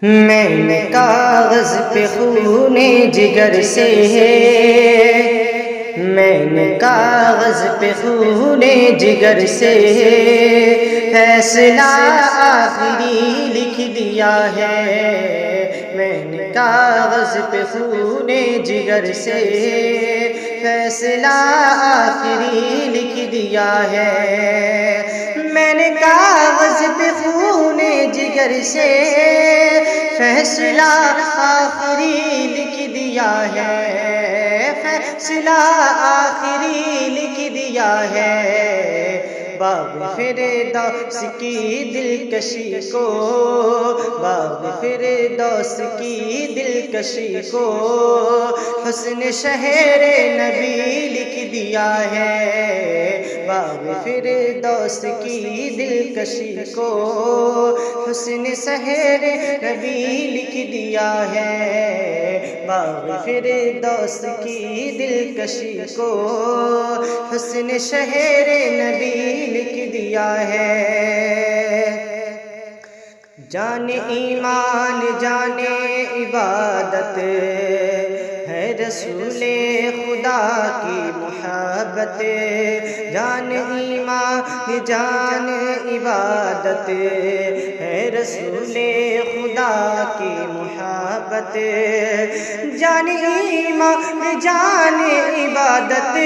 میں نے کاغذ پہ خون جگر سے میں نے کاغذ پہ خون جگر سے فیصلہ آخری لکھ دیا ہے۔ میں نے کاغذ پہ خون جگر سے فیصلہ آخری لکھ دیا ہے۔ میں نے کاغذ پہ خون جگر سے فیصلہ آخری لکھ دیا ہے، فیصلہ آخری لکھ دیا ہے۔ باب فردوس کی دلکشی کو، باب فردوس کی دلکشی کو حسن شہر نبی لکھ دیا ہے۔ باب فردوس کی دلکشی کو حسن شہر نبی لکھ دیا ہے۔ باب فردوس کی دلکشی کو حسن شہر نبی لکھ دیا ہے۔ جان ایمان جان عبادت ہے رسول خدا کی محبت، جان ایمان جان عبادت ہے رسول خدا کی محبت، جان ایمان جان عبادت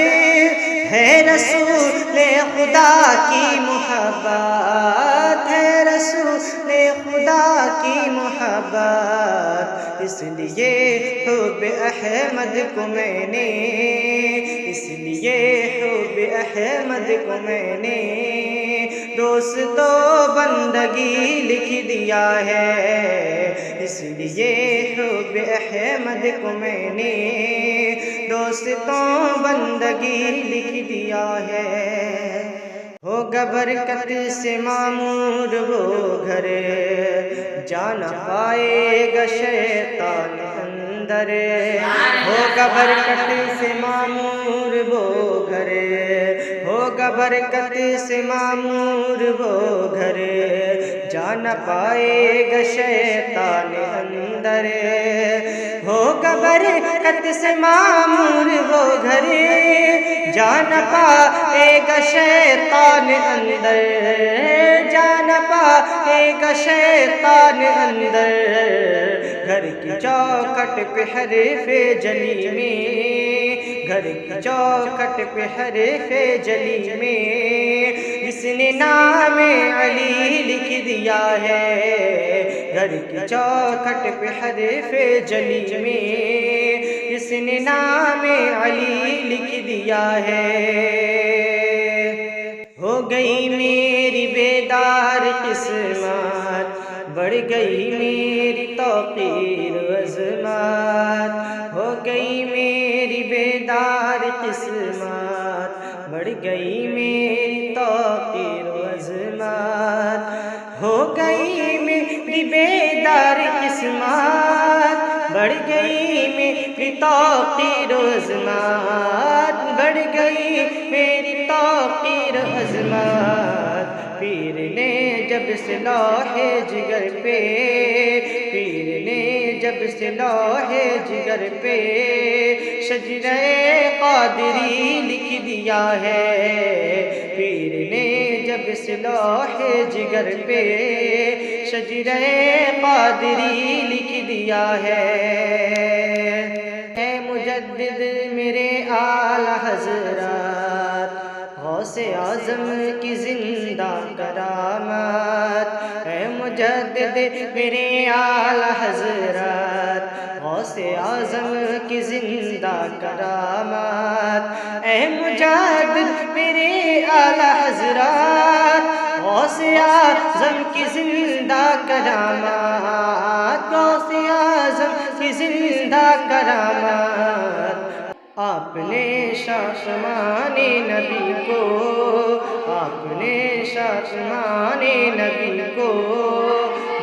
ہے رسول خدا کی محبت، ہے رسول خدا کی محبت۔ اس لیے حب احمد کو میں نے، اس لیے حب احمد کو میں نے دوست و بندگی لکھ دیا ہے۔ اس لیے حب احمد کو میں نے دوست و بندگی لکھ دیا ہے۔ ہوگا برکت سے معمور وہ گھر، جا نہ پائے گا شیطان اندر۔ ہوگا برکت سے معمور وہ گھر، ہوگا برکت سے معمور وہ گھر، جا نہ پائے گا شیطان اندر۔ ہوگا برکت سے معمور وہ گھر، جا نہ پائے گا شیطان اندر، جا نہ پائے گا شیطان اندر۔ گھر کی چوکھٹ پہ حرف جلی میں، گھر کی چوکھٹ پہ حرف جلی میں جس نے نام علی لکھ دیا ہے۔ گھر کی چوکھٹ پہ حرف جلی میں جس نے نام علی لکھ دیا ہے۔ ہو گئی میری بیدار قسمت، بڑھ گئی میری توقیر و عظمت۔ ہو گئی میری بیدار قسمت، بڑھ گئی میری توقیر و عظمت۔ ہو گئی میری بیدار قسمت، بڑھ گئی میری توقیر و عظمت، بڑھ گئی میری توقیر و عظمت۔ پیر نے جب سے لوح جگر پہ، پیر نے جب سے لوح جگر پہ شجرہ قادری لکھ دیا ہے۔ پیر نے جب سے لوح جگر پہ شجرہ قادری لکھ دیا ہے۔ اے مجدد میرے اعلی حضرات، غوث اعظم کی زندہ کرامت۔ اے مجدد میرے اعلی حضرات، غوث اعظم کی زندہ کرامت۔ اے مجدد میرے اعلی حضرات، غوث اعظم کی زندہ کرامت، غوث اعظم کی زندہ کرامت۔ آپ نے شاشمان نبی کو، آپ نے شاشمان نبی کو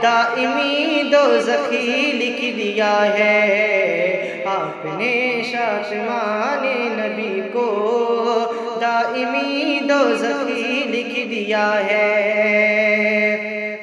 دائمی دوزخی لکھ دیا ہے۔ آپ نے شاشمان نبی کو دائمی دوزخی لکھ دیا ہے۔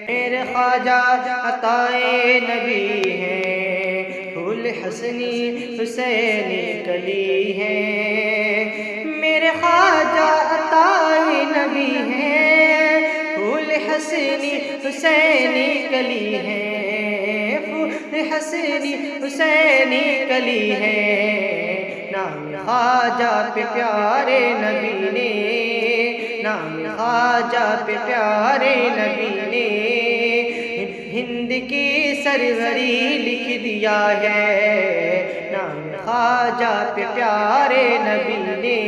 میرے خواجہ عطائے نبی ہیں، پھول حسنی حسینی کلی ہیں، میرے خواجہ عطائے نبی ہیں، پھول حسنی حسینی کلی ہیں، پھول حسنی حسینی کلی ہیں، نام خواجہ پہ پیارے نبی نے، نام خواجہ پہ پیارے نبی نے ہند کی سروری لکھ دیا ہے، نام خواجہ پہ پیارے نبی نے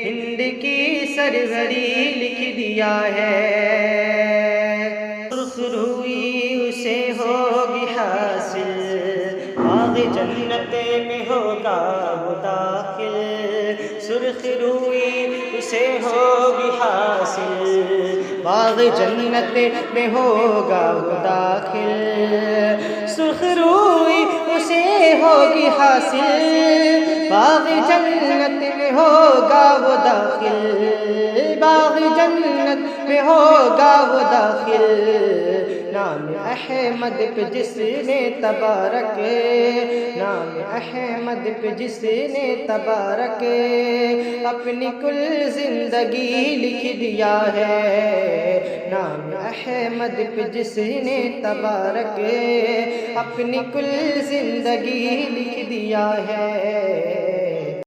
ہند کی سروری لکھ دیا ہے، سرخ روئی اسے ہوگی حاصل، باغ جنت میں ہوگا وہ داخل، سرخ روئی اسے ہوگی حاصل، باغ جنت میں ہوگا وہ داخل، سرخ روئی اسے ہوگی حاصل، باغ جنت میں ہوگا وہ داخل، باغ جنت میں ہوگا وہ داخل، نام احمد پہ جس نے تبارک، نام احمد پہ جس نے تبارک اپنی کل زندگی لکھ دیا ہے، نام احمد پہ جس نے تبارک اپنی کل زندگی لکھ دیا ہے۔